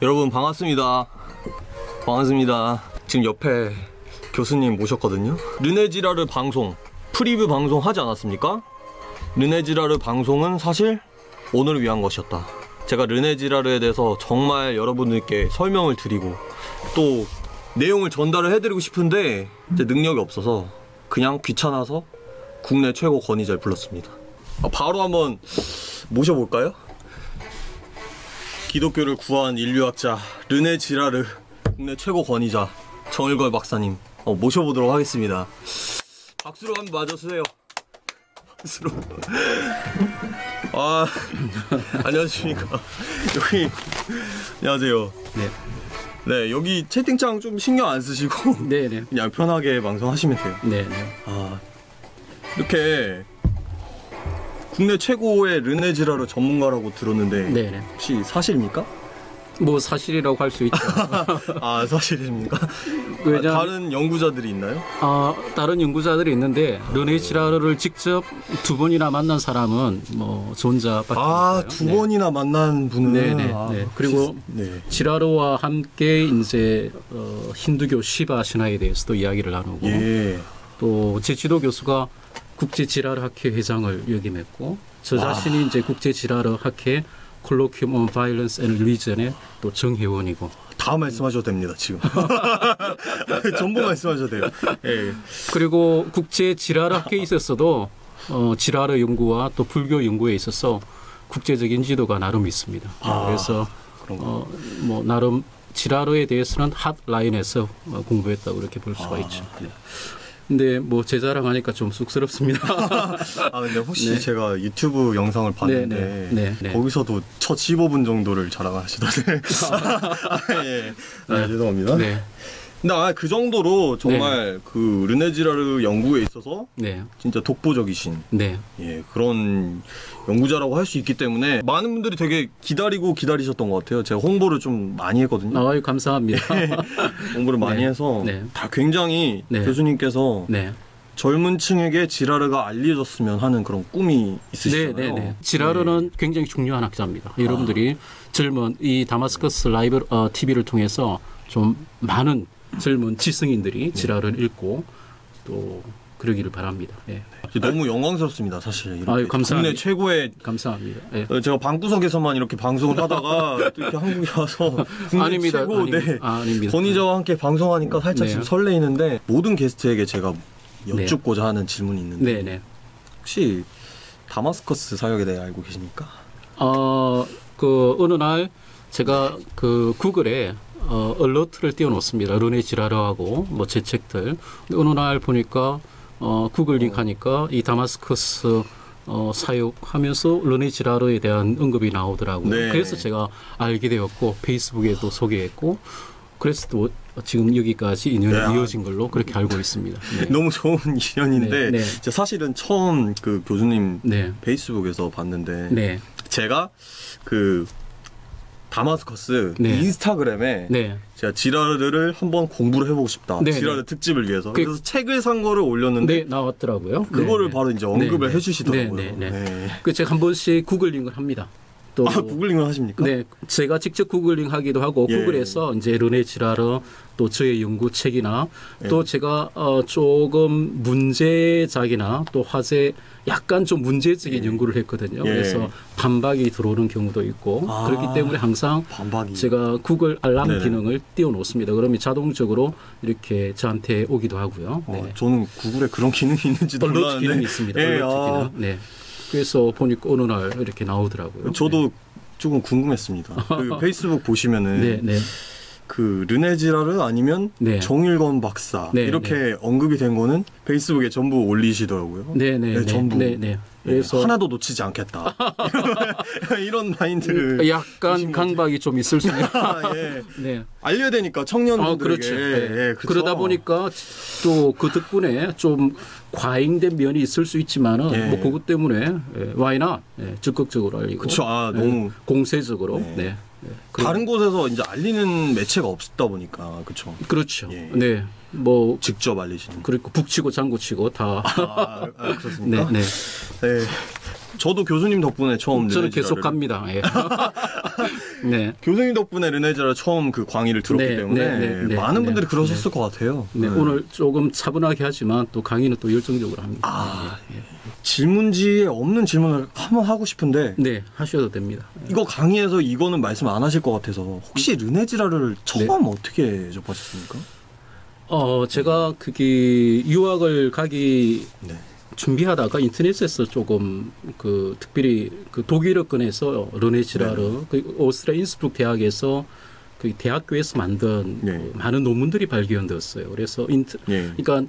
여러분 반갑습니다. 반갑습니다. 지금 옆에 교수님 모셨거든요. 르네지라르 방송 프리뷰 방송 하지 않았습니까? 르네지라르 방송은 사실 오늘을 위한 것이었다. 제가 르네지라르에 대해서 정말 여러분들께 설명을 드리고 또 내용을 전달을 해드리고 싶은데 이제 능력이 없어서 그냥 귀찮아서 국내 최고 권위자를 불렀습니다. 바로 한번 모셔볼까요? 기독교를 구한 인류학자 르네지라르 국내 최고 권위자 정일걸 박사님 모셔보도록 하겠습니다. 박수로 한번 맞아주세요. 박수로. 안녕하십니까. 여기 안녕하세요. 네. 네, 여기 채팅창 좀 신경 안 쓰시고 네네. 그냥 편하게 방송하시면 돼요. 네네. 이렇게 국내 최고의 르네지라르 전문가라고 들었는데 네네. 혹시 사실입니까? 뭐 사실이라고 할 수 있죠. 사실입니까? 왜냐? 다른 연구자들이 있나요? 다른 연구자들이 있는데 르네지라르를 직접 두 번이나 만난 사람은 뭐 저 혼자밖에 없어요. 두 번이나 만난 분은 네네. 네. 그리고 지라르와 함께 이제 힌두교 시바 신화에 대해서도 이야기를 나누고 또 제 지도 교수가 국제 지라르 학회 회장을 역임했고 저 자신이 이제 국제 지라르 학회 콜로퀴움 on Violence and Religion의 또 정회원이고. 다 말씀하셔도 됩니다 지금. 전부 말씀하셔도 돼요. 네. 그리고 국제 지라르 학회에 있었어도 지라르 연구와 또 불교 연구에 있어서 국제적인 지도가 나름 있습니다. 그래서 뭐 나름 지라르에 대해서는 핫라인에서 공부했다고 이렇게 볼 수가 있죠. 네. 근데 뭐 제 자랑하니까 좀 쑥스럽습니다. 근데 혹시 제가 유튜브 영상을 봤는데 거기서도 첫 15분 정도를 자랑하시던데. 죄송합니다. 네. 근데 그 정도로 정말 그 르네지라르 연구에 있어서 진짜 독보적이신 그런 연구자라고 할 수 있기 때문에 많은 분들이 되게 기다리셨던 것 같아요. 제가 홍보를 좀 많이 했거든요. 감사합니다. 홍보를 많이 해서 다 굉장히 교수님께서 젊은 층에게 지라르가 알려졌으면 하는 그런 꿈이 있으시잖아요. 지라르는 굉장히 중요한 학자입니다. 여러분들이 젊은 이 다마스커스 라이브 TV를 통해서 좀 많은 젊은 지성인들이 지라르를 읽고 또 그러기를 바랍니다. 너무 영광스럽습니다, 사실. 이렇게 감사합니다. 국내 최고의 감사합니다. 제가 방구석에서만 이렇게 방송을 하다가 또 이렇게 한국에 와서 국내 최고 권위자와 함께 방송하니까 살짝 지금 설레이는데 모든 게스트에게 제가 여쭙고자 하는 질문이 있는데 혹시 다마스커스 사역에 대해 알고 계십니까? 어느 날 제가 그 구글에 얼러트를 띄워놓습니다. 르네지라르하고 뭐 제 책들. 어느 날 보니까 구글 링크하니까 이 다마스커스 사역하면서 르네지라르에 대한 언급이 나오더라고요. 그래서 제가 알게 되었고 페이스북에도 소개했고 그래서 또 지금 여기까지 인연이 이어진 걸로 그렇게 알고 있습니다. 너무 좋은 인연인데 사실은 처음 그 교수님 페이스북에서 봤는데 제가 그 다마스커스 인스타그램에 제가 지라르를 한번 공부를 해보고 싶다. 지라르 특집을 위해서. 그래서 책을 산 거를 올렸는데 나왔더라고요. 그거를 바로 이제 언급을 해주시더라고요. 그 제가 한 번씩 구글링을 합니다. 또 구글링을 하십니까? 제가 직접 구글링 하기도 하고 구글에서 이제 르네지라르 또 저의 연구 책이나 또 제가 조금 문제작이나 또 화제 약간 좀 문제적인 연구를 했거든요. 그래서 반박이 들어오는 경우도 있고 그렇기 때문에 항상 제가 구글 알람 기능을 띄워놓습니다. 그러면 자동적으로 이렇게 저한테 오기도 하고요. 저는 구글에 그런 기능이 있는지도 몰랐는데. 얼러트 기능이 있습니다. 얼러트 기능. 그래서 보니까 어느 날 이렇게 나오더라고요. 저도 조금 궁금했습니다. 그 페이스북 보시면은 그 르네지라르 아니면 정일건 박사 이렇게 언급이 된 거는 페이스북에 전부 올리시더라고요. 전부. 그래서 하나도 놓치지 않겠다. 이런 마인드를 약간 강박이 좀 있을 수 있어요. 알려야 되니까 청년들에게. 그러다 보니까 또 그 덕분에 좀 과잉된 면이 있을 수 있지만은 뭐 그것 때문에 why not? 적극적으로 알리고 너무 공세적으로 다른 곳에서 이제 알리는 매체가 없다 보니까 그렇죠. 뭐 직접 알리시는. 그리고 북치고 장구치고 다. 그렇습니까? 저도 교수님 덕분에 처음 저는 계속 갑니다. 네. 교수님 덕분에 르네지라르 처음 그 광의를 들었기 네, 때문에 네, 네, 네, 많은 네, 분들이 그러셨을 것 같아요. 네, 오늘 조금 차분하게 하지만 또 강의는 또 열정적으로 합니다. 질문지에 없는 질문을 한번 하고 싶은데 네, 하셔도 됩니다. 이거 강의에서 이거는 말씀 안 하실 것 같아서 혹시 르네지라르를 처음 어떻게 접하셨습니까? 제가 그게 유학을 가기 네. 준비하다가 인터넷에서 조금 그 특별히 그 독일어권에서 르네지라르 그 오스트리아 인스브룩 대학에서 그 대학교에서 만든 그 많은 논문들이 발견되었어요. 그래서 그러니까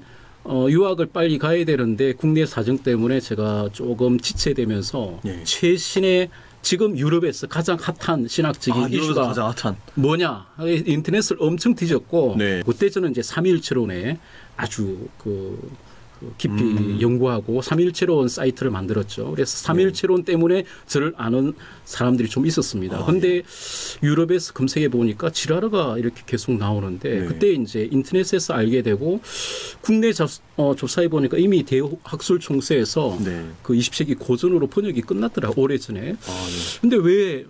유학을 빨리 가야 되는데 국내 사정 때문에 제가 조금 지체되면서 최신의 지금 유럽에서 가장 핫한 신학적인 이슈가 가장 핫한 뭐냐? 인터넷을 엄청 뒤졌고 그때 저는 이제 3.1체론에 아주 깊이 연구하고 3.1체론 사이트를 만들었죠. 그래서 3.1체론 때문에 저를 아는 사람들이 좀 있었습니다. 그런데 유럽에서 검색해 보니까 지라르가 이렇게 계속 나오는데 그때 이제 인터넷에서 알게 되고 국내 조사해 보니까 이미 대학술총서에서 그 20세기 고전으로 번역이 끝났더라 오래전에. 근데 왜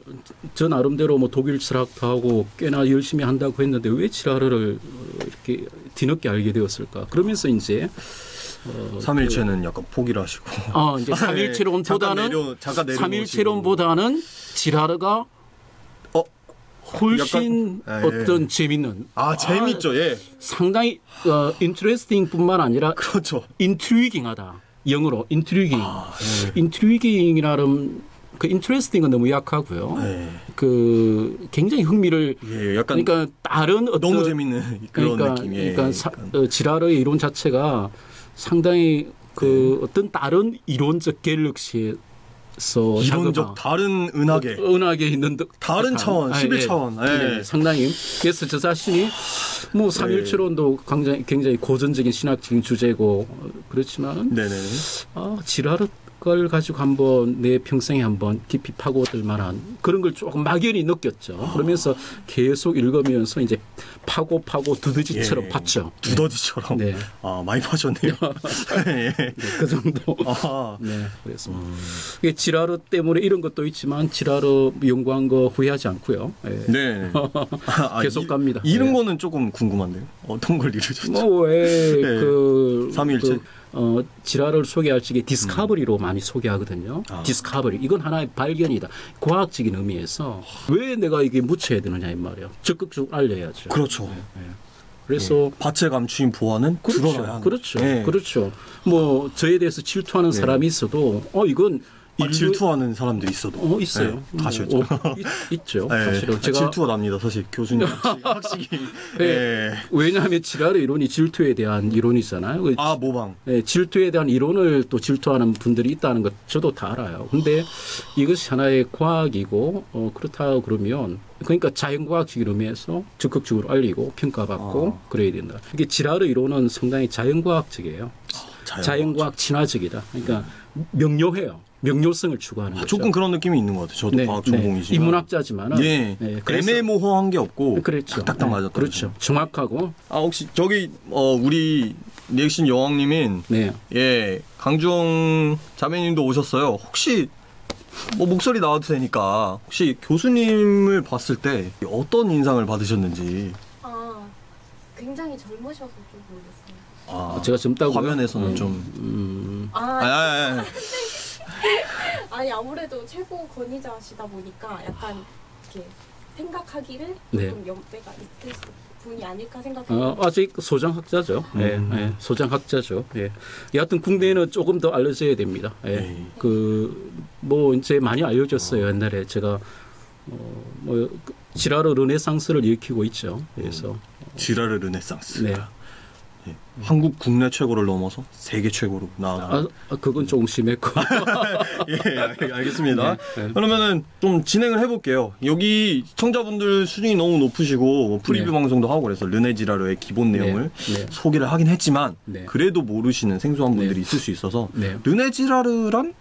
저 나름대로 뭐 독일 철학도 하고 꽤나 열심히 한다고 했는데 왜 지라르를 이렇게 뒤늦게 알게 되었을까? 그러면서 이제 3.1체는 약간 포기를 하시고. 이제 3.1체론보다는 3.1체론보다는 지라르가 훨씬 어떤 재밌는. 재밌죠. 상당히 interesting뿐만 아니라 그렇죠. intriguing하다. 영어로 intriguing. intriguing이라는 그 interesting은 너무 약하고요. 그 굉장히 흥미를 약간 그러니까 다른 어떤 너무 재밌는 그런 느낌이에요. 그러니까 지라르의 이론 자체가 상당히 그 어떤 다른 이론적 갤럭시에서 이론적 다른 은하계 있는 다른 차원 11차원 상당히 그래서 저 자신이 뭐 3.1체론도 굉장히 고전적인 신학적인 주제고 그렇지만은 지라르 걸 가지고 한번 내 평생에 한번 깊이 파고들 만한 그런 걸 조금 막연히 느꼈죠. 그러면서 계속 읽으면서 이제 파고 두더지처럼 봤죠. 두더지처럼. 많이 파셨네요. 그 정도. 그래서 지라르 때문에 이런 것도 있지만 지라르 연구한 거 후회하지 않고요. 계속 갑니다. 이런 거는 조금 궁금한데요. 어떤 걸 이루셨죠? 그 3.1체. 지라르를 소개할 적에 디스커버리로 많이 소개하거든요. 디스커버리. 이건 하나의 발견이다. 과학적인 의미에서 왜 내가 이게 묻혀야 되느냐 이 말이에요. 적극적으로 알려야죠. 그렇죠. 그래서 밭에 감추인 보화는 드러나야 하는. 그렇죠. 뭐 저에 대해서 질투하는 사람이 있어도 이건 질투하는 사람들이 있어도 있어요. 가시죠. 있죠. 사실은 제가 질투가 납니다. 사실 교수님 학식이. 왜냐하면 지라르 이론이 질투에 대한 이론이잖아요. 모방. 질투에 대한 이론을 또 질투하는 분들이 있다는 것 저도 다 알아요. 근데 이것이 하나의 과학이고 그렇다 그러면 그러니까 자연과학적인 의미에서 적극적으로 알리고 평가받고 그래야 된다. 이게 지라르 이론은 상당히 자연과학적이에요. 자연과학 친화적이다. 그러니까 명료해요. 명료성을 추구하는 거죠. 조금 그런 느낌이 있는 것 같아요. 저도 과학 전공이지만. 인문학자지만 애매모호한 게 없고 딱딱 맞았다. 그렇죠. 정확하고. 혹시 저기 우리 리액션 여왕님인 강주영 자매님도 오셨어요. 혹시 뭐 목소리 나와도 되니까 혹시 교수님을 봤을 때 어떤 인상을 받으셨는지. 굉장히 젊으셔서 좀 모르겠어요. 제가 젊다고 화면에서는 좀. 아니 아무래도 최고 권위자시다 보니까 약간 이렇게 생각하기를 좀 연배가 있으신 분이 아닐까 생각해요. 아직 소장학자죠. 소장학자죠. 여하튼 국내에는 조금 더 알려져야 됩니다. 뭐 이제 많이 알려졌어요. 옛날에 제가 지라르 르네상스를 일으키고 있죠. 그래서 지라르 르네상스. 한국 국내 최고를 넘어서 세계 최고로 나아가. 그건 조금 심했고. 알겠습니다. 그러면은 좀 진행을 해볼게요. 여기 시청자분들 수준이 너무 높으시고 프리뷰 방송도 하고 그래서 르네지라르의 기본 내용을 소개를 하긴 했지만 그래도 모르시는 생소한 분들이 있을 수 있어서 르네지라르란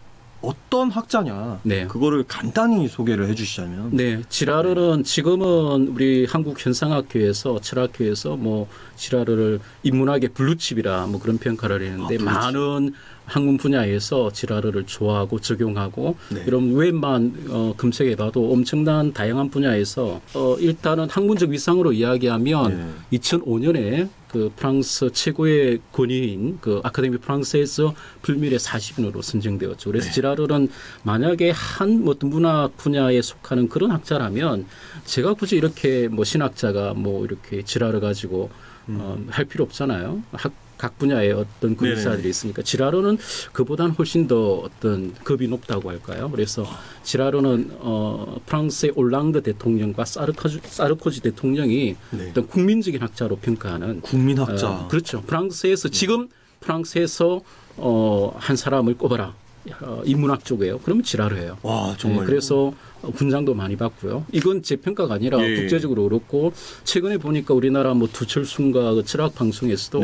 어떤 학자냐 네. 그거를 간단히 소개를 해주시자면. 네, 지라르는 지금은 우리 한국현상학교에서 철학교에서 뭐 지라르를 인문학의 블루칩이라 뭐 그런 평가를 했는데 블루칩. 많은 학문 분야에서 지라르를 좋아하고 적용하고 네. 여러분 웹만 검색해봐도 엄청난 다양한 분야에서 일단은 학문적 위상으로 이야기하면 2005년에 그 프랑스 최고의 권위인 그 아카데미 프랑스에서 불멸의 40인으로 선정되었죠. 그래서 지라르는 만약에 한 어떤 문학 분야에 속하는 그런 학자라면 제가 굳이 이렇게 뭐 신학자가 뭐 이렇게 지라르 가지고 할 필요 없잖아요. 각 분야의 어떤 권위자들이 있으니까 지라르는 그보다는 훨씬 더 어떤 급이 높다고 할까요? 그래서 지라르는 프랑스의 올랑드 대통령과 사르코지 대통령이 어떤 국민적인 학자로 평가하는 국민학자. 그렇죠. 프랑스에서 지금 프랑스에서 한 사람을 꼽아라. 인문학 쪽이에요. 그러면 지라르예요. 와, 정말. 그래서 분장도 많이 받고요. 이건 제 평가가 아니라 국제적으로 그렇고 최근에 보니까 우리나라 뭐 두철순과 그 철학 방송에서도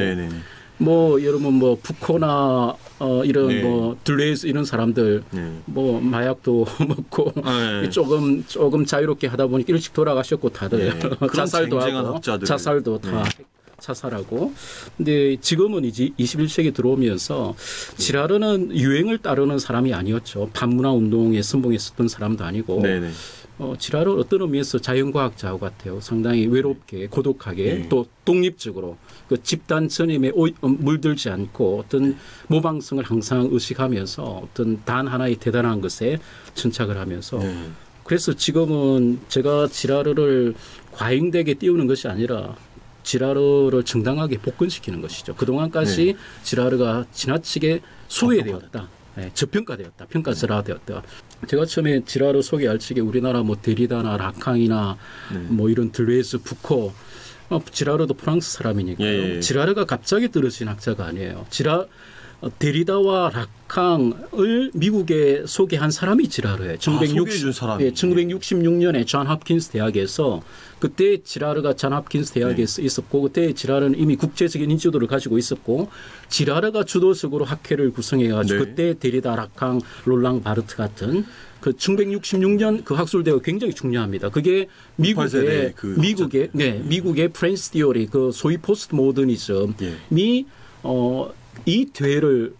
뭐 여러분 뭐 푸코나 이런 뭐 둘레이스 이런 사람들 뭐 마약도 먹고 조금 자유롭게 하다 보니까 일찍 돌아가셨고 다들 자살도 하고 학자들. 자살도 다 자살하고. 근데 지금은 이제 21세기 들어오면서 지라르는 유행을 따르는 사람이 아니었죠. 반문화 운동에 선봉했었던 사람도 아니고. 지라르 어떤 의미에서 자연과학자 같아요. 상당히 외롭게 고독하게 또 독립적으로 그 집단 전임에 물들지 않고 어떤 모방성을 항상 의식하면서 어떤 단 하나의 대단한 것에 천착을 하면서 그래서 지금은 제가 지라르를 과잉되게 띄우는 것이 아니라 지라르를 정당하게 복근시키는 것이죠. 그동안까지 지라르가 지나치게 소외되었다. 저평가되었다. 평가절하되었다. 제가 처음에 지라르 소개할 적에 우리나라 뭐 데리다나 라캉이나 뭐 이런 들레스 푸코 지라르도 프랑스 사람이니까요. 지라르가 갑자기 떨어진 학자가 아니에요. 데리다와 라캉을 미국에 소개한 사람이 지라르예요. 1966년에 존 홉킨스 대학에서 그때 지라르가 존 홉킨스 대학에서 있었고 그때 지라르는 이미 국제적인 인지도를 가지고 있었고 지라르가 주도적으로 학회를 구성해가지고 그때 데리다, 라캉, 롤랑 바르트 같은 그 1966년 그 학술대가 굉장히 중요합니다. 그게 미국의 프렌치 디오리 그 소위 포스트 모더니즘이 이 대회를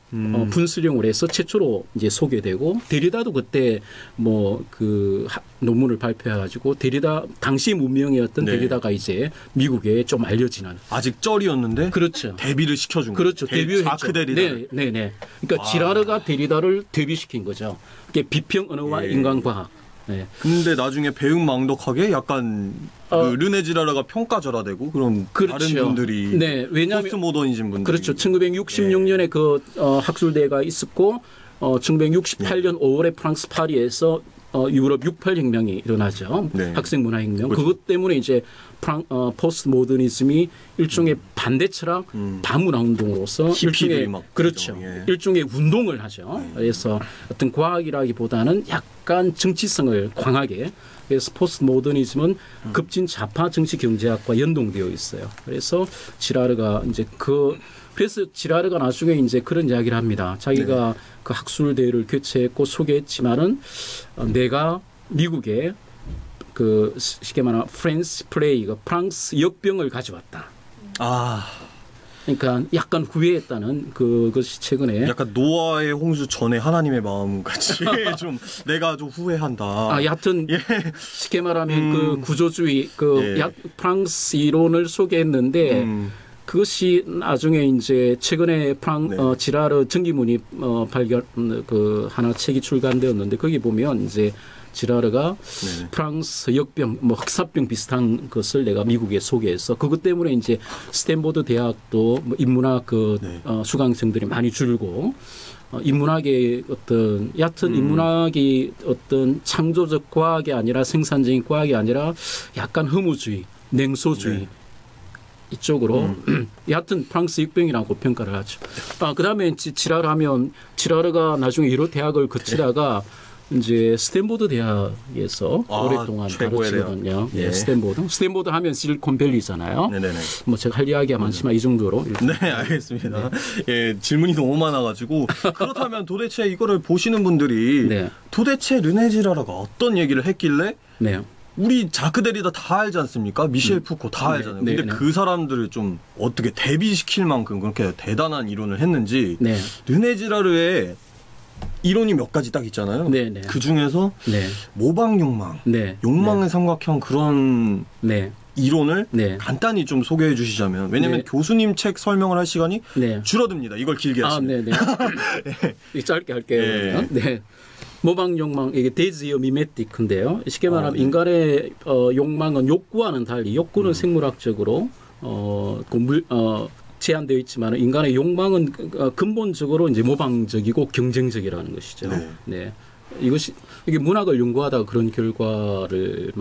분수령을 해서 최초로 이제 소개되고 데리다도 그때 뭐 그 논문을 발표해가지고 데리다 당시 문명이었던 데리다가 이제 미국에 좀 알려지는 아직 쩔이었는데 그렇죠. 데뷔를 시켜준 그렇죠. 데뷔했죠. 자크 데리다. 네네. 그러니까 지라르가 데리다를 데뷔시킨 거죠. 그게 비평 언어와 인간과학. 근데 나중에 배은망덕하게 약간 그 르네 지라르가 평가절하되고 그럼 다른 분들이 왜냐하면 포스트 모더니즘 분들이 그렇죠. 1966년에 그 학술대회가 있었고 1968년 5월에 프랑스 파리에서 유럽 68혁명이 일어나죠. 학생 문화혁명. 그렇죠. 그것 때문에 이제 포스트 모더니즘이 일종의 반대 철학 반문화 운동으로서 일종의 그렇죠. 일종의 운동을 하죠. 그래서 어떤 과학이라기보다는 약간 정치성을 강하게 그래서 포스트 모더니즘은 급진 좌파 정치 경제학과 연동되어 있어요. 그래서 지라르가 이제 그래서 지라르가 나중에 이제 그런 이야기를 합니다. 자기가 그 학술대회를 개최했고 소개했지만은 내가 미국에 그 쉽게 말하면 프랑스 플레이가 프랑스 역병을 가져왔다. 그러니까 약간 후회했다는 그것이 최근에 약간 노아의 홍수 전에 하나님의 마음 같이 좀 내가 좀 후회한다. 여하튼 쉽게 말하면 그 구조주의 프랑스 이론을 소개했는데 그것이 나중에 이제 최근에 지라르 전기문이 발견 그 하나 책이 출간되었는데 거기 보면 이제 지라르가 프랑스 역병, 뭐 흑사병 비슷한 것을 내가 미국에 소개해서 그것 때문에 이제 스탠포드 대학도 뭐 인문학 수강생들이 많이 줄고 인문학의 어떤 얕은 인문학이 어떤 창조적 과학이 아니라 생산적인 과학이 아니라 약간 허무주의, 냉소주의 이쪽으로 얕은 프랑스 역병이라고 평가를 하죠. 그다음에 지라르 하면 지라르가 나중에 여러 대학을 거치다가 이제 스탠포드 대학에서 오랫동안 최고의 가르치거든요. 대학. 예. 스탠포드 하면 실리콘밸리잖아요. 네네네. 뭐 제가 할 이야기가 많지만 이 정도로. 네, 알겠습니다. 예, 질문이 너무 많아가지고 그렇다면 도대체 이거를 보시는 분들이 네. 도대체 르네지라르가 어떤 얘기를 했길래 네. 우리 자크 데리다 다 알지 않습니까? 미셸 푸코 다 알잖아요. 네, 근데 네. 그 사람들을 좀 어떻게 대비시킬 만큼 그렇게 대단한 이론을 했는지 네. 르네지라르의 이론이 몇 가지 딱 있잖아요. 네, 네. 그 중에서 네. 모방 욕망, 네. 욕망의 삼각형 그런 네. 이론을 네. 간단히 좀 소개해 주시자면, 왜냐면 네. 교수님 책 설명을 할 시간이 네. 줄어듭니다. 이걸 길게 하시면. 네, 네. 짧게 할게요. 예. 그러면. 네. 모방 욕망, 이게 데지어 미메티크인데요. 쉽게 말하면 네. 인간의 욕망은 욕구와는 달리, 욕구는 생물학적으로 제한되어 있지만 인간의 욕망은 근본적으로 이제 모방적이고 경쟁적이라는 것이죠. 네. 네. 이게 문학을 연구하다가 그런 결과를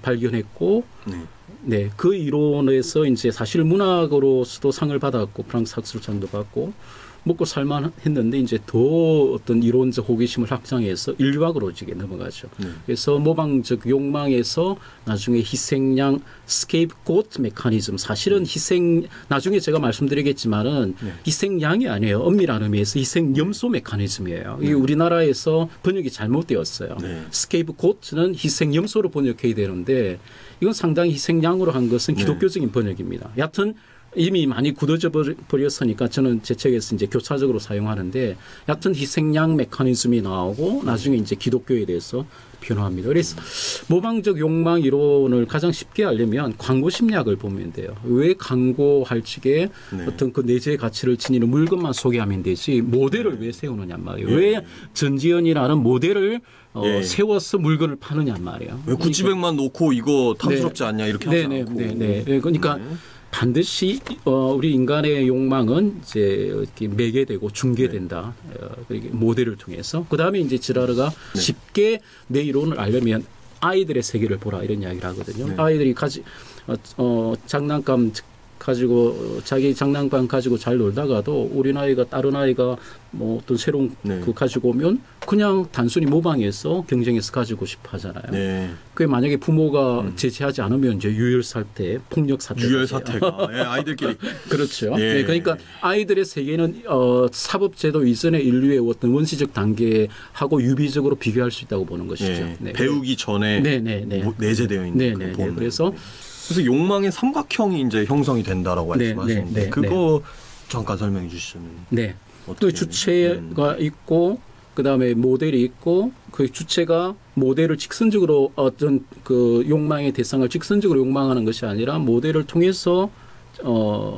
발견했고, 네. 네, 그 이론에서 이제 사실 문학으로서도 상을 받았고 프랑스 학술상도 받고 먹고 살만 했는데 이제 더 어떤 이론적 호기심을 확장해서 인류학으로 이제 넘어가죠. 그래서 모방적 욕망에서 나중에 희생양 스케이프고트 메커니즘, 사실은 나중에 제가 말씀드리겠지만은 희생양이 아니에요. 엄밀한 의미에서 희생염소 메커니즘이에요. 이게 우리나라에서 번역이 잘못되었어요. 스케이프고트는 희생염소로 번역해야 되는데 이건 상당히 희생양으로 한 것은 기독교적인 번역입니다. 여하튼 이미 많이 굳어져 버렸으니까 저는 제 책에서 이제 교차적으로 사용하는데, 여하튼 희생양 메커니즘이 나오고 나중에 이제 기독교에 대해서 변화합니다. 그래서 모방적 욕망 이론을 가장 쉽게 알려면 광고 심리학을 보면 돼요. 왜 광고할 적에 어떤 그 내재 가치를 지니는 물건만 소개하면 되지 모델을 왜 세우느냐 말이에요. 왜 전지현이라는 모델을 세워서 물건을 파느냐 말이에요. 왜 구찌백만 놓고 이거 탐스럽지 않냐 이렇게 하지 않고. 네. 그러니까 반드시 우리 인간의 욕망은 이제 이렇게 매개되고 중개된다. 그리고 모델을 통해서. 그 다음에 이제 지라르가 쉽게 내 이론을 알려면 아이들의 세계를 보라 이런 이야기를 하거든요. 아이들이 장난감 가지고 자기 장난감 가지고 잘 놀다가도 우리 나이가 다른 아이가 뭐 어떤 새로운 그 가지고 오면 그냥 단순히 모방해서 경쟁해서 가지고 싶어 하잖아요. 그게 만약에 부모가 제재하지 않으면 이제 유혈사태, 폭력사태. 유혈사태가 아이들끼리. 그렇죠. 네, 그러니까 아이들의 세계는 사법제도 이전의 인류의 어떤 원시적 단계하고 유비적으로 비교할 수 있다고 보는 것이죠. 네. 배우기 전에 내재되어 있는 그런 본. 그래서 욕망의 삼각형이 이제 형성이 된다라고 말씀하시는데 그거 잠깐 설명해 주시면. 네. 또 주체가 있고 그다음에 모델이 있고 그 주체가 모델을 직선적으로 어떤 그 욕망의 대상을 직선적으로 욕망하는 것이 아니라 모델을 통해서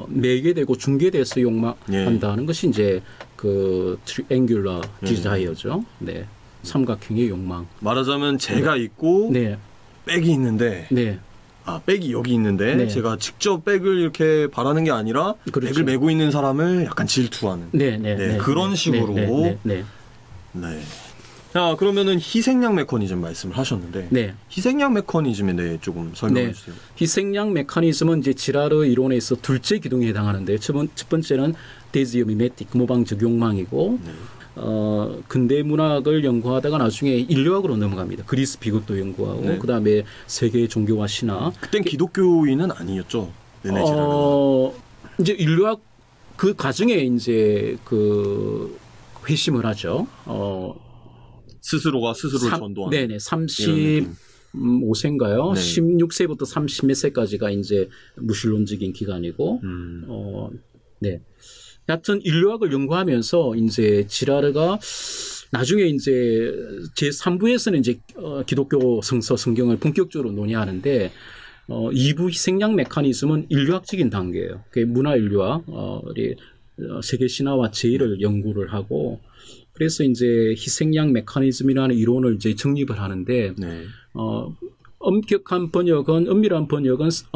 매개되고 중개돼서 욕망한다는 것이 이제 그 트리앵귤러 디자이어죠. 네. 삼각형의 욕망. 말하자면 제가 있고 백이 있는데 백이 여기 있는데 제가 직접 백을 이렇게 바라는 게 아니라 백을 메고 있는 사람을 약간 질투하는 그런 식으로. 자, 그러면은 희생양 메커니즘 말씀을 하셨는데 희생양 메커니즘에 대해 조금 설명해 주세요. 희생양 메커니즘은 이제 지라르 이론에서 둘째 기둥에 해당하는데 첫 번째는 데지어 미메틱 모방적 욕망이고 근대 문학을 연구하다가 나중에 인류학으로 넘어갑니다. 그리스 비극도 연구하고 그다음에 세계 종교와 신화. 그땐 기독교인은 아니었죠. 이제 인류학 그 과정에 이제 그 회심을 하죠. 스스로가 스스로를 전도하는. 네네. 35세인가요? 16세부터 30 몇 세까지가 이제 무신론적인 기간이고. 여하튼 인류학을 연구하면서 이제 지라르가 나중에 이제 제3부에서는 이제 기독교 성경을 본격적으로 논의하는데 2부 희생양 메커니즘은 인류학적인 단계예요. 그게 문화 인류학, 세계 신화와 제의를 연구를 하고 그래서 이제 희생양 메커니즘이라는 이론을 이제 정립을 하는데 엄밀한 번역은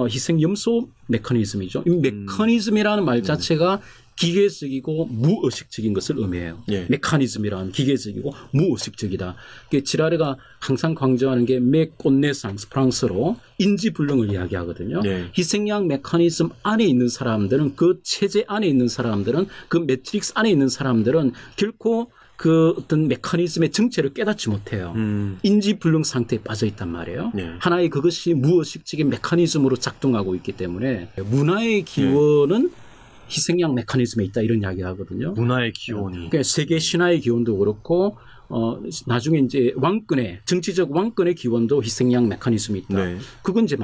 희생염소 메커니즘이죠. 이 메커니즘이라는 말 자체가 기계적이고 무의식적인 것을 의미해요. 메커니즘이란 기계적이고 무의식적이다. 지라르가 항상 강조하는 게 메코네상스 프랑스로 인지불능을 이야기하거든요. 희생양 메커니즘 안에 있는 사람들은 그 체제 안에 있는 사람들은 그 매트릭스 안에 있는 사람들은 결코 그 어떤 메커니즘의 정체를 깨닫지 못해요. 인지불능 상태에 빠져 있단 말이에요. 네. 하나의 그것이 무의식적인 메커니즘으로 작동하고 있기 때문에 문화의 기원은 희생양 메커니즘에 있다 이런 이야기 하거든요. 문화의 기원이. 그러니까 세계 신화의 기원도 그렇고 나중에 이제 왕권의 정치적 왕권의 기원도 희생양 메커니즘이 있다. 네. 그건 이제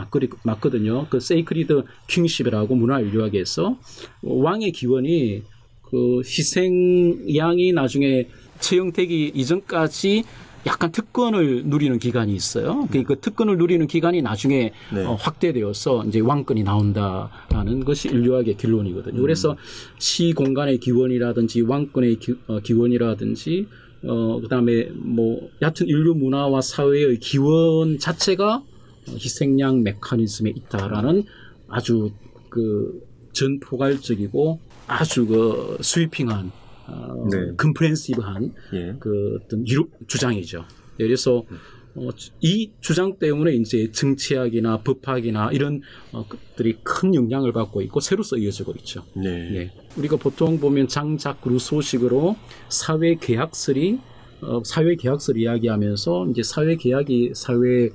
맞거든요. 그 세이크리드 킹십이라고 문화인류학에서 왕의 기원이 그 희생양이 나중에 채용되기 이전까지 약간 특권을 누리는 기간이 있어요. 그 특권을 누리는 기간이 나중에 네. 확대되어서 이제 왕권이 나온다라는 것이 인류학의 결론이거든요. 그래서 시공간의 기원이라든지 왕권의 기원이라든지 그다음에 뭐 여하튼 인류 문화와 사회의 기원 자체가 희생양 메커니즘에 있다라는 아주 그 전포괄적이고 아주 그 스위핑한 네. 컴프레hen시브한 예. 그 어떤 주장이죠. 그래서 이 주장 때문에 이제 정치학이나 법학이나 이런 것들이 큰 영향을 받고 있고 새로서 이어지고 있죠. 네. 예. 우리가 보통 보면 장작 루소식으로 사회계약설을 이야기하면서 이제 사회계약이 사회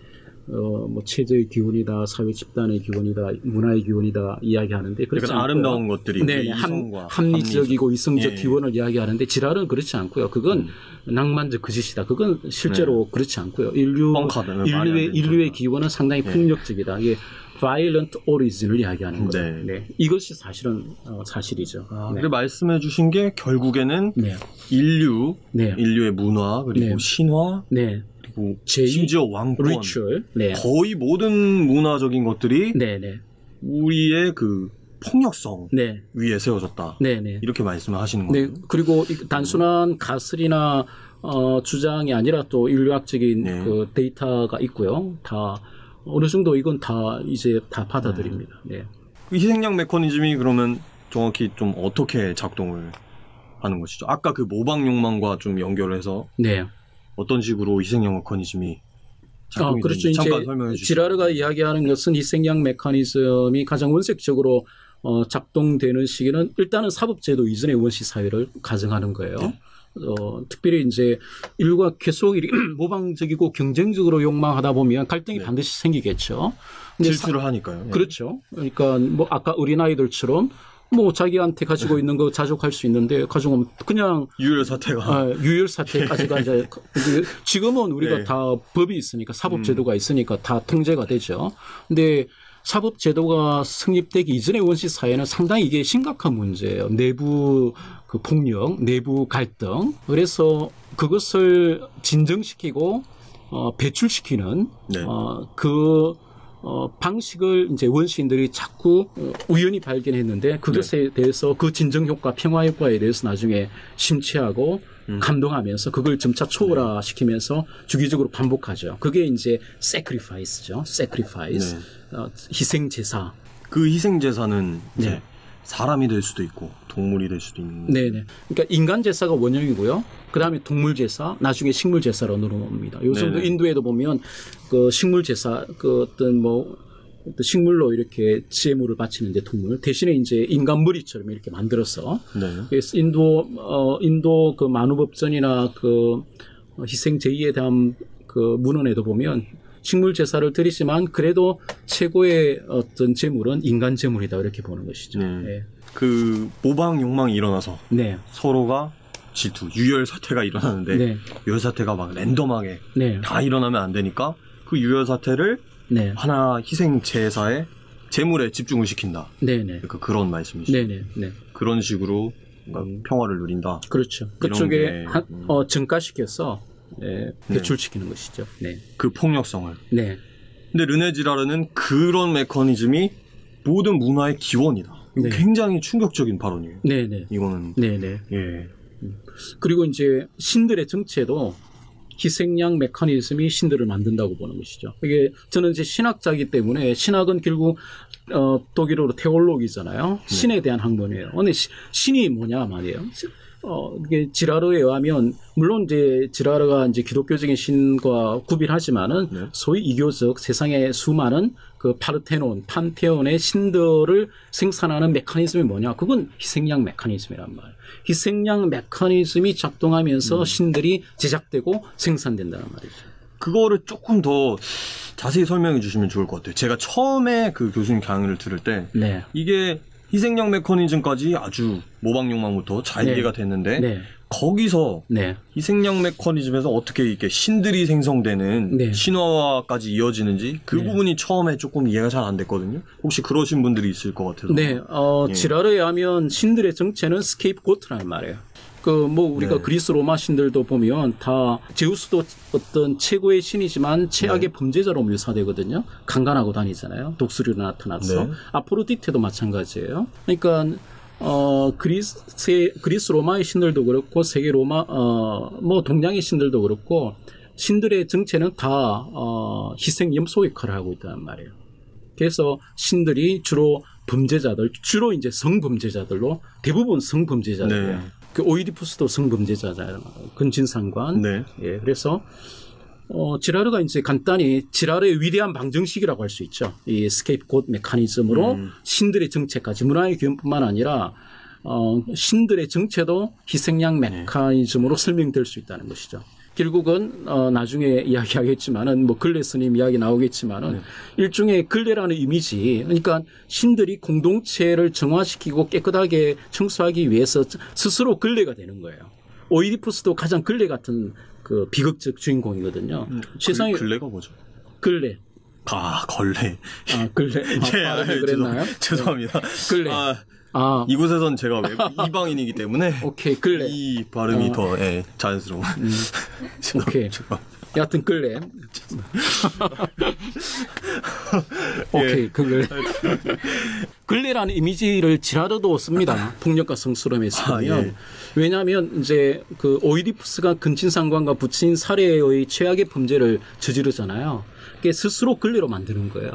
뭐 체제의 기원이다, 사회 집단의 기원이다, 문화의 기원이다 이야기하는데 그렇지 않고요. 아름다운 것들이 네, 합리적이고 이성적 예. 기원을 이야기하는데 지랄은 그렇지 않고요. 그건 낭만적 거짓이다. 그건 실제로 그렇지 않고요. 인류의 기원은 상당히 폭력적이다. 이게 violent origin을 이야기하는 거예요. 네. 네. 이것이 사실은 사실이죠. 네. 근데 말씀해 주신 게 결국에는 네. 인류의 문화 그리고 네. 신화 네. 그리고 심지어 왕권 리추얼. 네. 거의 모든 문화적인 것들이 네, 네. 우리의 그 폭력성 네. 위에 세워졌다. 네, 네. 이렇게 말씀을 하시는 네. 거예요. 그리고 단순한 가설이나 주장이 아니라 또 인류학적인 네. 그 데이터가 있고요. 다 어느 정도 이건 다 이제 다 받아들입니다. 네. 그 희생양 메커니즘이 그러면 정확히 좀 어떻게 작동을 하는 것이죠? 아까 그 모방 욕망과 좀 연결해서 네. 어떤 식으로 희생양 메커니즘이 작동이 그렇죠. 되는지 잠깐 이제 설명해 주시죠. 지라르가 이야기하는 것은 희생양 메커니즘이 가장 원색적으로 작동되는 시기는 일단은 사법제도 이전의 원시 사회를 가정하는 거예요. 네? 특별히 이제 인류가 계속 모방적이고 경쟁적으로 욕망하다 보면 갈등이 네. 반드시 생기겠죠. 근데 질투를 하니까요. 예. 그렇죠. 그러니까 뭐 아까 어린아이들처럼 뭐 자기한테 가지고 있는 거 자족할 수 있는데 가져오면 그냥 유혈 사태가 유혈 사태까지가 이제 지금은 우리가 네. 다 법이 있으니까 사법제도가 있으니까 다 통제가 되죠. 근데 사법제도가 성립되기 이전의 원시 사회는 상당히 이게 심각한 문제예요. 내부 그 폭력, 내부 갈등. 그래서 그것을 진정시키고 배출시키는 네. 방식을 이제 원시인들이 자꾸 우연히 발견했는데 그것에 대해서 그 진정 효과, 평화 효과에 대해서 나중에 심취하고 감동하면서 그걸 점차 초월화시키면서 주기적으로 반복하죠. 그게 이제 sacrifice죠. sacrifice. 희생 제사. 그 희생 제사는 이제 네. 사람이 될 수도 있고 동물이 될 수도 있는. 네네. 그러니까 인간 제사가 원형이고요. 그 다음에 동물 제사, 나중에 식물 제사로 넘어옵니다. 요즘도 네네. 인도에도 보면 그 식물 제사, 그 어떤 식물로 이렇게 제물을 바치는데 동물 대신에 이제 인간 머리처럼 이렇게 만들어서. 네. 그래서 인도 그 만우법전이나 그 희생 제의에 대한 그 문헌에도 보면 식물 제사를 드리지만 그래도 최고의 어떤 제물은 인간 제물이다 이렇게 보는 것이죠. 네. 그 모방 욕망이 일어나서 네. 서로가 질투, 유혈 사태가 일어나는데 네. 유혈 사태가 막 랜덤하게 네. 다 일어나면 안 되니까 그 유혈 사태를 네. 하나 희생 제사에 제물에 집중을 시킨다. 네네. 그러니까 그런 말씀이시죠. 네네. 네. 그런 식으로 뭔가 평화를 누린다. 그렇죠. 그쪽에 증가시켜서 배출시키는 것이죠. 네. 그 폭력성을. 네. 근데 르네지라르는 그런 메커니즘이 모든 문화의 기원이다. 네. 굉장히 충격적인 발언이에요. 네네. 이거는 네네. 예. 그리고 이제 신들의 정체도 희생양 메커니즘이 신들을 만든다고 보는 것이죠. 이게 저는 이제 신학자이기 때문에 신학은 결국 독일어로 테올로기잖아요. 신에 대한 학문이에요. 근데 신이 뭐냐 말이에요. 이게 지라르에 의하면 물론 이제 지라르가 이제 기독교적인 신과 구별하지만은 네. 소위 이교적 세상의 수많은 그 파르테논, 판테온의 신들을 생산하는 메커니즘이 뭐냐? 그건 희생양 메커니즘이란 말이에요. 희생양 메커니즘이 작동하면서 신들이 제작되고 생산된다는 말이죠. 그거를 조금 더 자세히 설명해 주시면 좋을 것 같아요. 제가 처음에 그 교수님 강의를 들을 때 네. 이게 희생양 메커니즘까지 아주 모방욕망부터 잘 네. 이해가 됐는데 네. 거기서 네. 희생양 메커니즘에서 어떻게 이렇게 신들이 생성되는 네. 신화까지 이어지는지 그 네. 부분이 처음에 조금 이해가 잘 안 됐거든요. 혹시 그러신 분들이 있을 것 같아서. 네, 예. 지라르에 하면 신들의 정체는 스케이프고트라는 말이에요. 그 뭐 우리가 네. 그리스 로마 신들도 보면 다 제우스도 어떤 최고의 신이지만 최악의 범죄자로 묘사되거든요. 강간하고 다니잖아요. 독수리로 나타났어. 네. 아프로디테도 마찬가지예요. 그러니까 그리스 로마의 신들도 그렇고 세계 로마 뭐 동양의 신들도 그렇고 신들의 정체는 다 희생 염소 역할을 하고 있다는 말이에요. 그래서 신들이 주로 범죄자들, 주로 이제 성범죄자들로 대부분 성범죄자들이에요. 네. 그 오이디푸스도 성범죄자잖아요. 근친상관. 네. 예, 그래서 지라르가 이제 간단히 지라르의 위대한 방정식이라고 할 수 있죠. 이 스케이프곶 메커니즘으로 신들의 정체까지 문화의 교훈뿐만 아니라 신들의 정체도 희생양 메커니즘으로 설명될 수 있다는 것이죠. 결국은 나중에 이야기하겠지만은 뭐 근래 스님 이야기 나오겠지만은 일종의 근래라는 이미지, 그러니까 신들이 공동체를 정화시키고 깨끗하게 청소하기 위해서 스스로 근래가 되는 거예요. 오이디푸스도 가장 근래 같은 그 비극적 주인공이거든요. 세상에 근래가 뭐죠? 근래. 아, 걸레. 아, 근래. 아, 발음이 그랬나요? 죄송합니다. 근래. 이곳에선 제가 이방인이기 때문에 오케이, 근래. 이 발음이 더 자연스러운. 오케이. 여하튼 근래. 오케이, 근래. 근래라는 이미지를 지라르도 씁니다. 폭력과 성스러움에 쓰면. 왜냐하면 이제 그 오이디푸스가 근친상관과 부친 살해의 최악의 범죄를 저지르잖아요. 그게 스스로 근래로 만드는 거예요.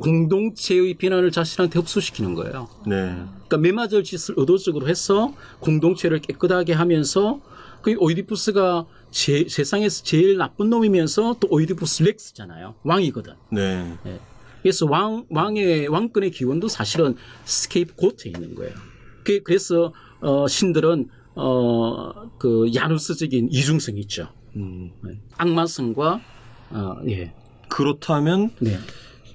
공동체의 비난을 자신한테 흡수시키는 거예요. 네. 그러니까 매맞을 짓을 의도적으로 해서 공동체를 깨끗하게 하면서 그 오이디푸스가 세상에서 제일 나쁜 놈이면서 또 오이디푸스 렉스잖아요. 왕이거든. 네. 네. 그래서 왕권의 기원도 사실은 스케이프고트에 있는 거예요. 그래서 신들은 그 야누스적인 이중성이 있죠. 악마성과 예. 그렇다면 네.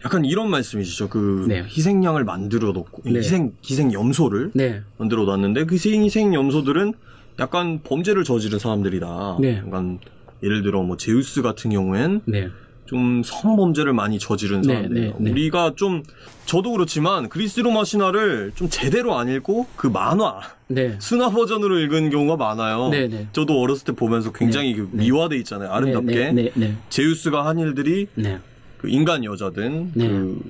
약간 이런 말씀이시죠. 그 네. 희생양을 만들어 놓고 네. 희생 염소를 네. 만들어 놨는데 그 희생 염소들은 약간 범죄를 저지른 사람들이다. 네. 약간 예를 들어 뭐 제우스 같은 경우엔 네. 좀 성범죄를 많이 저지른 네, 사람들이에요. 네, 네. 우리가 좀 저도 그렇지만 그리스 로마 신화를 좀 제대로 안 읽고 그 만화 네. 순화 버전으로 읽은 경우가 많아요. 네, 네. 저도 어렸을 때 보면서 굉장히 그 미화돼 있잖아요. 아름답게. 네. 제우스가 한 일들이 네. 그 인간 여자든 네. 그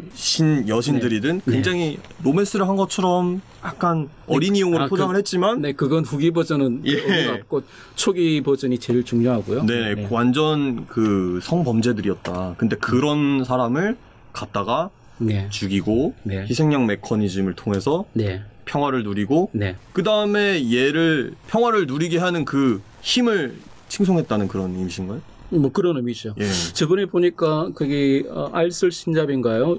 여신들이든 네. 굉장히 로맨스를 한 것처럼 약간 어린이용으로 포장을 했지만 네, 그건 후기 버전은 의미가 없고 초기 버전이 제일 중요하고요. 네, 완전 그 성범죄들이었다. 근데 그런 사람을 갖다가 네. 죽이고 네. 희생양 메커니즘을 통해서 네. 평화를 누리고 네. 그 다음에 얘를 평화를 누리게 하는 그 힘을 칭송했다는 그런 의미신가요? 뭐 그런 의미죠. 예. 저번에 보니까 그게 알쓸 신잡인가요?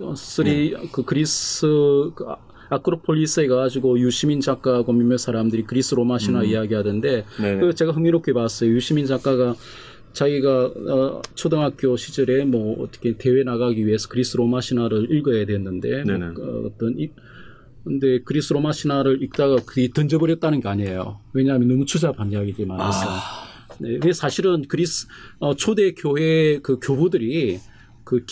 그 그리스 아크로폴리스에 가가지고 유시민 작가하고 몇몇 사람들이 그리스 로마 신화 이야기하던데 그 제가 흥미롭게 봤어요. 유시민 작가가 자기가 초등학교 시절에 뭐 어떻게 대회 나가기 위해서 그리스 로마 신화를 읽어야 됐는데 근데 그리스 로마 신화를 읽다가 그게 던져버렸다는 게 아니에요. 왜냐하면 너무 추잡한 이야기들이 많아서. 네, 그래서 사실은 그리스 초대 교회 그 교부들이 그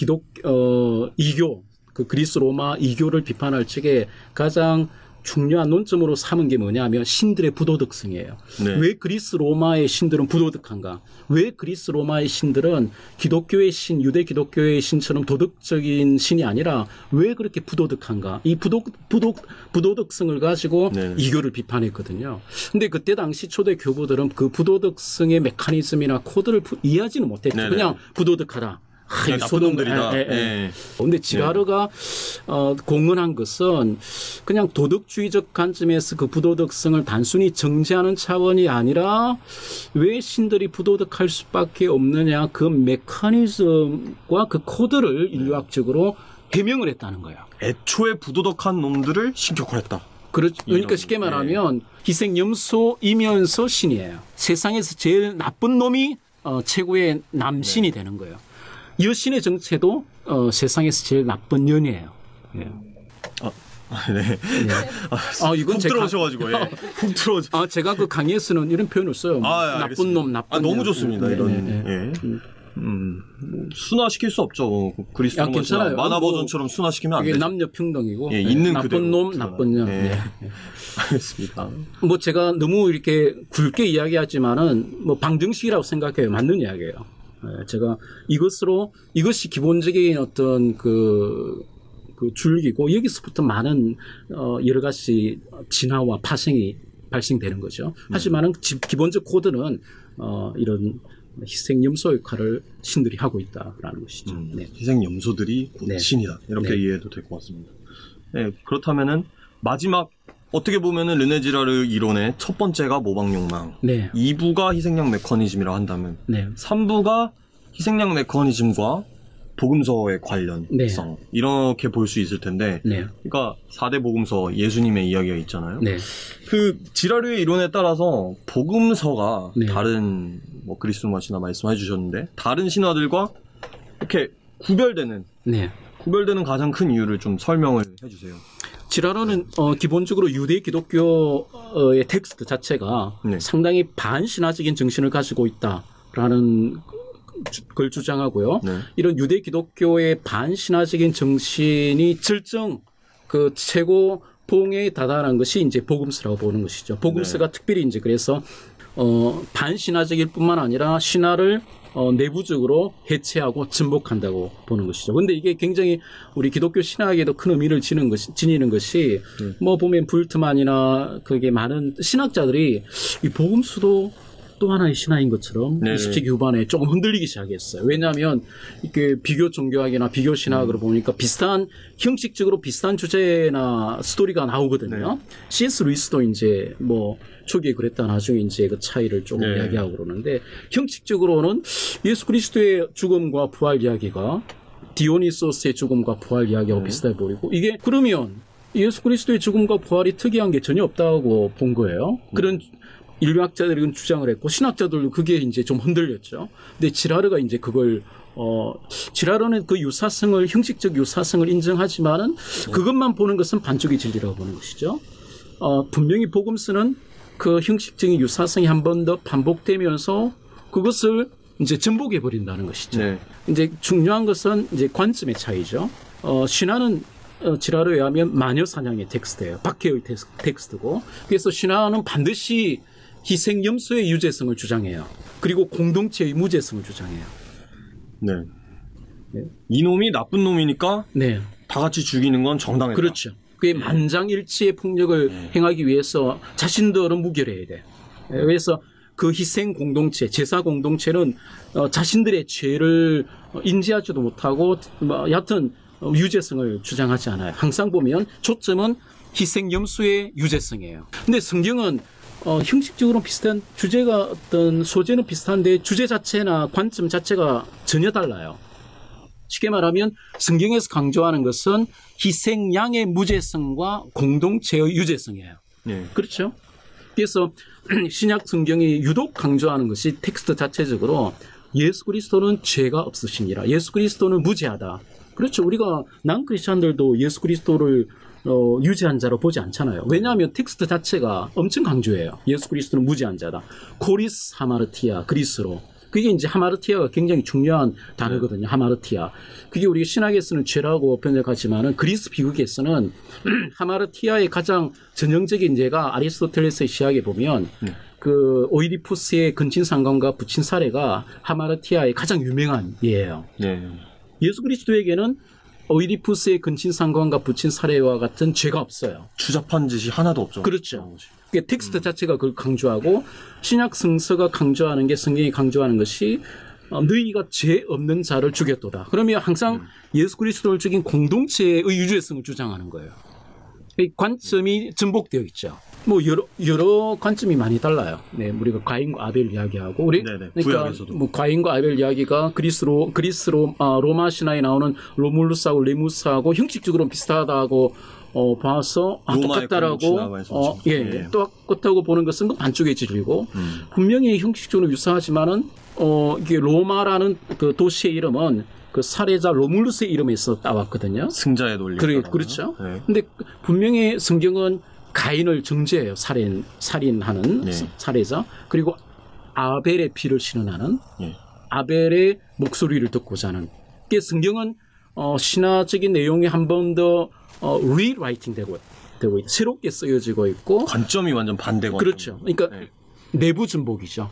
이교 그 그리스 로마 이교를 비판할 적에 가장 중요한 논점으로 삼은 게 뭐냐면 신들의 부도덕성이에요. 네. 왜 그리스 로마의 신들은 부도덕한가? 왜 그리스 로마의 신들은 기독교의 신, 유대 기독교의 신처럼 도덕적인 신이 아니라 왜 그렇게 부도덕한가? 이 부도덕성을 가지고 네. 이교를 비판했거든요. 근데 그때 당시 초대 교부들은 그 부도덕성의 메커니즘이나 코드를 이해하지는 못했죠. 네네. 그냥 부도덕하라. 그냥 나쁜 놈들이다. 그런데 지라르가 공언한 것은 그냥 도덕주의적 관점에서 그 부도덕성을 단순히 정죄하는 차원이 아니라 왜 신들이 부도덕할 수밖에 없느냐 그 메커니즘과 그 코드를 인류학적으로 해명을 했다는 거예요. 애초에 부도덕한 놈들을 신격화했다. 그러니까 쉽게 말하면 희생염소이면서 신이에요. 세상에서 제일 나쁜 놈이 최고의 남신이 되는 거예요. 여신의 정체도 세상에서 제일 나쁜 년이에요. 예. 네. 이건 훅 들어오셔가지고, 훅 들어오셔. 제가 그 강의에서는 이런 표현을 써요. 나쁜 놈, 나쁜 너무 년. 좋습니다. 이런. 순화시킬 수 없죠. 그리스도 괜찮아요. 만화 버전처럼 순화시키면 안 이게 되죠. 남녀 평등이고 있는 나쁜 그대로. 놈, 나쁜 년. 알겠습니다. 뭐 제가 너무 이렇게 굵게 이야기하지만은 뭐 방정식이라고 생각해요. 맞는 이야기예요. 제가 이것이 기본적인 어떤 그 줄기고 여기서부터 많은 여러 가지 진화와 파생이 발생되는 거죠. 하지만은 기본적 코드는 이런 희생염소 역할을 신들이 하고 있다라는 것이죠. 희생염소들이 신이다. 이렇게 이해해도 될 것 같습니다. 네, 그렇다면은 마지막 어떻게 보면은 르네지라르 이론의 첫 번째가 모방욕망, 2부가 희생양 메커니즘이라 한다면 3부가 희생양 메커니즘과 복음서의 관련성 이렇게 볼 수 있을 텐데 그러니까 4대 복음서 예수님의 이야기가 있잖아요. 그 지라르의 이론에 따라서 복음서가 다른 뭐 그리스도마시나 말씀해 주셨는데 다른 신화들과 이렇게 구별되는 가장 큰 이유를 좀 설명을 해주세요. 지라르는 기본적으로 유대 기독교의 텍스트 자체가 상당히 반신화적인 정신을 가지고 있다라는 걸 주장하고요. 이런 유대 기독교의 반신화적인 정신이 절정 그 최고 봉에 다다른 것이 이제 복음서라고 보는 것이죠. 복음서가 특별히 이제 그래서 반신화적일 뿐만 아니라 신화를 내부적으로 해체하고 전복한다고 보는 것이죠. 그런데 이게 굉장히 우리 기독교 신학에도 큰 의미를 지니는 것이 뭐 보면 불트만이나 그게 많은 신학자들이 이 복음서도 또 하나의 신화인 것처럼 20세기 후반에 조금 흔들리기 시작했어요. 왜냐하면 이렇게 비교 종교학이나 비교 신학으로 보니까 형식적으로 비슷한 주제나 스토리가 나오거든요. C.S. 루이스도 이제 뭐 초기에 그랬다 나중에 이제 그 차이를 조금 이야기하고 그러는데 형식적으로는 예수 그리스도의 죽음과 부활 이야기가 디오니소스의 죽음과 부활 이야기하고 비슷해 보이고 이게 그러면 예수 그리스도의 죽음과 부활이 특이한 게 전혀 없다고 본 거예요. 그런 인류학자들은 주장을 했고 신학자들도 그게 이제 좀 흔들렸죠. 근데 지라르가 이제 그걸 지라르는 그 유사성을 형식적 유사성을 인정하지만은 그것만 보는 것은 반쪽의 진리라고 보는 것이죠. 분명히 복음서는 그 형식적인 유사성이 한 번 더 반복되면서 그것을 이제 전복해 버린다는 것이죠. 이제 중요한 것은 이제 관점의 차이죠. 신화는 지라르에 의하면 마녀 사냥의 텍스트예요. 박해의 텍스트고 그래서 신화는 반드시 희생염소의 유죄성을 주장해요. 그리고 공동체의 무죄성을 주장해요. 이놈이 나쁜 놈이니까 다 같이 죽이는 건 정당했다. 그렇죠. 그게 만장일치의 폭력을 행하기 위해서 자신들은 무결해야 돼. 그래서 그 희생 공동체, 제사 공동체는 자신들의 죄를 인지하지도 못하고 여하튼 유죄성을 주장하지 않아요. 항상 보면 초점은 희생염소의 유죄성이에요. 근데 성경은 형식적으로 비슷한 주제가 어떤 소재는 비슷한데 주제 자체나 관점 자체가 전혀 달라요. 쉽게 말하면 성경에서 강조하는 것은 희생양의 무죄성과 공동체의 유죄성이에요. 그렇죠? 그래서 신약 성경이 유독 강조하는 것이 텍스트 자체적으로 예수 그리스도는 죄가 없으시니라. 예수 그리스도는 무죄하다. 그렇죠. 우리가 난크리스찬들도 예수 그리스도를 유죄한 자로 보지 않잖아요. 왜냐하면 텍스트 자체가 엄청 강조해요. 예수 그리스도는 무죄한 자다. 코리스 하마르티아 그리스로. 그게 이제 하마르티아가 굉장히 중요한 단어거든요. 하마르티아. 그게 우리 신학에서는 죄라고 번역하지만은 그리스 비극에서는 하마르티아의 가장 전형적인 예가 아리스토텔레스의 시학에 보면 그 오이디푸스의 근친상간과 부친 사례가 하마르티아의 가장 유명한 예예요. 예수 그리스도에게는 오이디푸스의 근친상간과 부친 사례와 같은 죄가 없어요. 추잡한 짓이 하나도 없죠. 그렇죠. 텍스트 자체가 그걸 강조하고 신약 성서가 강조하는 게 성경이 강조하는 것이 너희가 죄 없는 자를 죽였도다. 그러면 항상 예수 그리스도를 죽인 공동체의 유죄성을 주장하는 거예요. 이 관점이 전복되어 있죠. 뭐 여러 관점이 많이 달라요. 네, 우리가 가인과 아벨 이야기하고 우리 네네, 그러니까 구약에서도. 뭐 가인과 아벨 이야기가 로마 신화에 나오는 로물루스하고 레무스하고 형식적으로 비슷하다고 봐서 로마의 똑같다라고 건축 말씀하신 거죠. 예. 똑같다고 보는 것은 반쪽의 진리고 분명히 형식적으로 유사하지만은 이게 로마라는 그 도시의 이름은 그 살해자 로물루스의 이름에서 따왔거든요. 승자의 논리. 그렇죠. 네. 근데 분명히 성경은 가인을 정죄해요. 살인하는 네. 살해자. 그리고 아벨의 피를 신원하는 예. 아벨의 목소리를 듣고자 하는. 그게 성경은 신화적인 내용이 한 번 더 리라이팅 되고 있고 새롭게 쓰여지고 있고 관점이 완전 반대거든요. 그렇죠. 그러니까 네. 내부 전복이죠.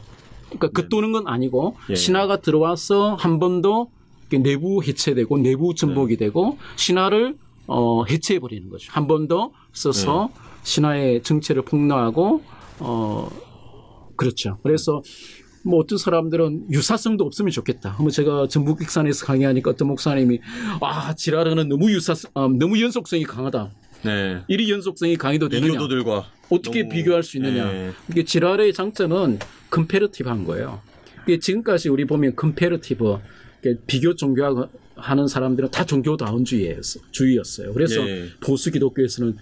그러니까 겉도는 건 아니고 예. 신화가 들어와서 한 번 더 내부 해체되고 내부 전복이 되고 신화를 해체해 버리는 거죠. 한 번 더 써서 신화의 정체를 폭로하고 그렇죠. 그래서 뭐 어떤 사람들은 유사성도 없으면 좋겠다. 뭐 제가 전북익산에서 강의하니까 어떤 목사님이 지라르는 너무 연속성이 강하다. 네. 이리 연속성이 강해도 되느냐? 이교도들과 어떻게 너무, 비교할 수 있느냐? 예. 이게 지랄의 장점은 컴패러티브한 거예요. 이게 지금까지 우리 보면 컴패러티브 비교 종교하는 사람들은 다 종교다운주의였어요. 그래서 예. 보수 기독교에서는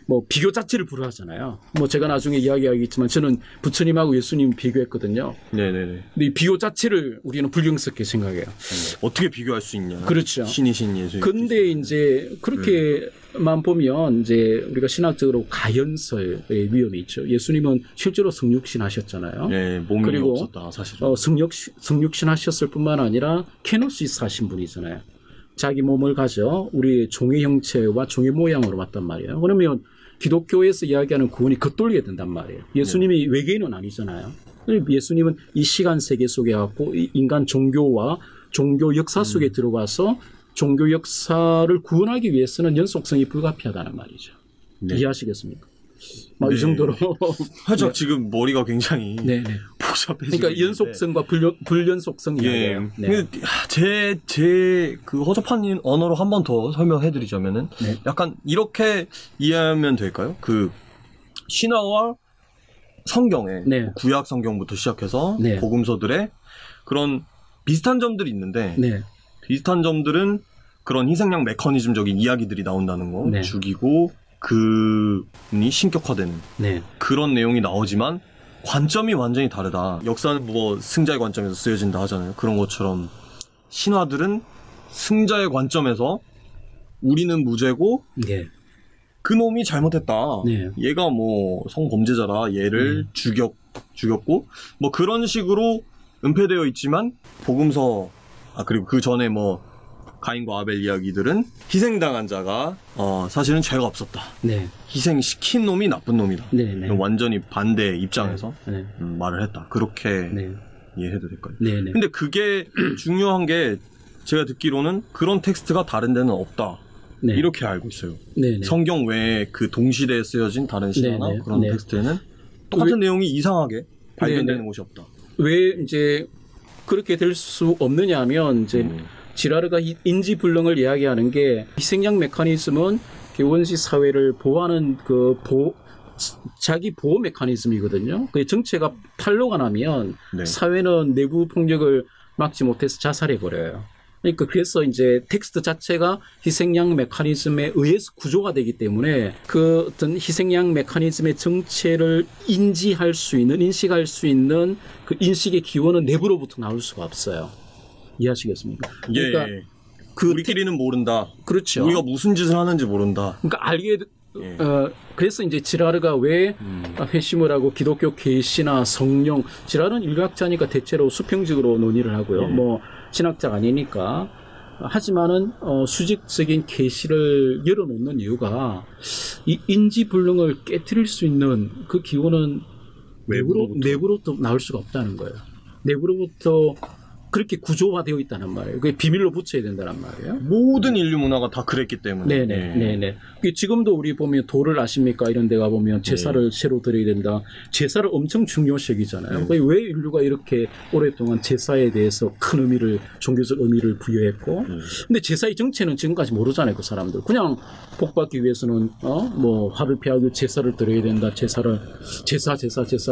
뭐 비교 자체를 불허하잖아요. 뭐 제가 나중에 이야기하겠지만 저는 부처님하고 예수님 비교했거든요. 네네네. 근데 이 비교 자체를 우리는 불경스럽게 생각해요. 어떻게 비교할 수 있냐? 그렇죠. 신이신 예수. 근데 이제 그렇게만 보면 이제 우리가 신학적으로 가연설의 위험이 있죠. 예수님은 실제로 성육신 하셨잖아요. 네, 몸이 그리고 없었다 사실은. 성육신 하셨을 뿐만 아니라 케노시스 하신 분이잖아요. 자기 몸을 가져 우리의 종의 형체와 종의 모양으로 왔단 말이에요. 그러면 기독교에서 이야기하는 구원이 겉돌게 된단 말이에요. 예수님이 외계인은 아니잖아요. 예수님은 이 시간 세계 속에 갖고 인간 종교와 종교 역사 속에 들어가서 종교 역사를 구원하기 위해서는 연속성이 불가피하다는 말이죠. 네. 이해하시겠습니까? 네. 이 정도로 살짝 지금 머리가 굉장히 네. 복잡해지고 그러니까 있는데. 연속성과 불연속성 예. 이야기예요. 네. 제 그 허접한 언어로 한 번 더 설명해드리자면은 네. 약간 이렇게 이해하면 될까요? 그 신화와 성경에 네. 구약 성경부터 시작해서 네. 복음서들의 그런 비슷한 점들이 있는데 네. 비슷한 점들은 그런 희생양 메커니즘적인 이야기들이 나온다는 거, 네. 죽이고 그분이 신격화되는 네. 그런 내용이 나오지만 관점이 완전히 다르다. 역사는 뭐 승자의 관점에서 쓰여진다 하잖아요. 그런 것처럼 신화들은 승자의 관점에서 우리는 무죄고 네. 그놈이 잘못했다. 네. 얘가 뭐 성범죄자라 얘를 죽였고 뭐 그런 식으로 은폐되어 있지만 복음서 그리고 그 전에 뭐 가인과 아벨 이야기들은 희생당한 자가 사실은 죄가 없었다. 네. 희생시킨 놈이 나쁜 놈이다. 네. 완전히 반대 입장에서 네. 말을 했다. 그렇게 네. 이해해도 될까요? 네. 네. 근데 그게 중요한 게 제가 듣기로는 그런 텍스트가 다른 데는 없다. 네. 이렇게 알고 있어요. 네. 성경 외에 그 동시대에 쓰여진 다른 신화나 네. 그런 네. 텍스트에는 똑같은 내용이 이상하게 발견되는 네. 곳이 없다. 왜 이제 그렇게 될 수 없느냐 하면 이제 지라르가 인지불능을 이야기하는 게 희생양 메커니즘은 원시 사회를 보호하는 자기 보호 메커니즘이거든요. 그 정체가 탄로가 나면 네. 사회는 내부 폭력을 막지 못해서 자살해 버려요. 그러니까 그래서 이제 텍스트 자체가 희생양 메커니즘에 의해서 구조가 되기 때문에 그 어떤 희생양 메커니즘의 정체를 인식할 수 있는 그 인식의 기원은 내부로부터 나올 수가 없어요. 이해하시겠습니까? 그러니까 예. 우리끼리는 모른다. 그렇죠. 우리가 무슨 짓을 하는지 모른다. 그러니까 알게 예. 그래서 이제 지라르가 왜 회심을 하고 기독교 계시나 성령 지라르는 일각자니까 대체로 수평적으로 논의를 하고요. 예. 뭐 신학자가 아니니까 하지만은 수직적인 계시를 열어놓는 이유가 이 인지불능을 깨트릴 수 있는 그 기원은 내부로부터 나올 수가 없다는 거예요. 내부로부터 그렇게 구조화되어 있다는 말이에요. 그게 비밀로 붙여야 된다는 말이에요. 모든 인류 문화가 다 그랬기 때문에. 네네. 지금도 우리 보면 도를 아십니까? 이런 데가 보면 제사를 새로 드려야 된다. 제사를 엄청 중요시 여기잖아요. 왜 인류가 이렇게 오랫동안 제사에 대해서 큰 의미를, 종교적 의미를 부여했고. 근데 제사의 정체는 지금까지 모르잖아요. 그 사람들. 그냥 복받기 위해서는, 뭐, 화를 피하고 제사를 드려야 된다. 제사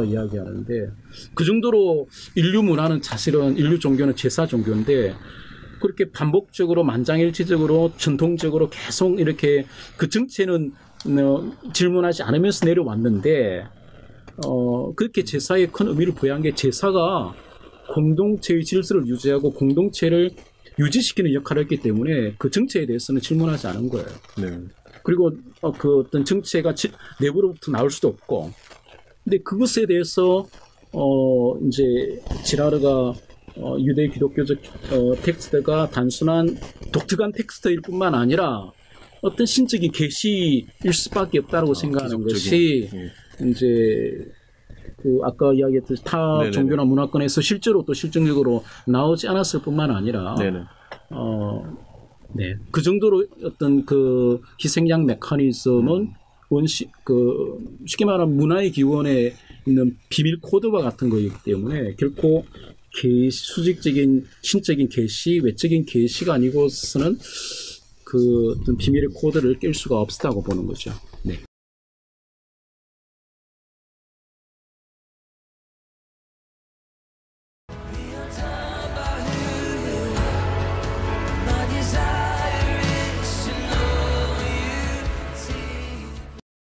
이야기하는데. 그 정도로 인류 문화는 사실은 인류 종교는 제사 종교인데 그렇게 반복적으로 만장일치적으로 전통적으로 계속 이렇게 그 정체는 질문하지 않으면서 내려왔는데 그렇게 제사에 큰 의미를 부여한 게 제사가 공동체의 질서를 유지하고 공동체를 유지시키는 역할을 했기 때문에 그 정체에 대해서는 질문하지 않은 거예요. 네. 그리고 그 어떤 정체가 내부로부터 나올 수도 없고 근데 그것에 대해서 이제 지라르가 유대 기독교적 텍스트가 단순한 독특한 텍스트일 뿐만 아니라 어떤 신적인 계시일 수밖에 없다고 생각하는 것이 이제 그 아까 이야기했듯이 타 네네네. 종교나 문화권에서 실제로 또 실증적으로 나오지 않았을 뿐만 아니라 네네. 네. 그 정도로 어떤 그 희생양 메커니즘은 쉽게 말하면 문화의 기원에 있는 비밀 코드와 같은 거이기 때문에 결코 수직적인 신적인 계시, 외적인 계시가 아니고서는 그 어떤 비밀의 코드를 깰 수가 없다고 보는 거죠.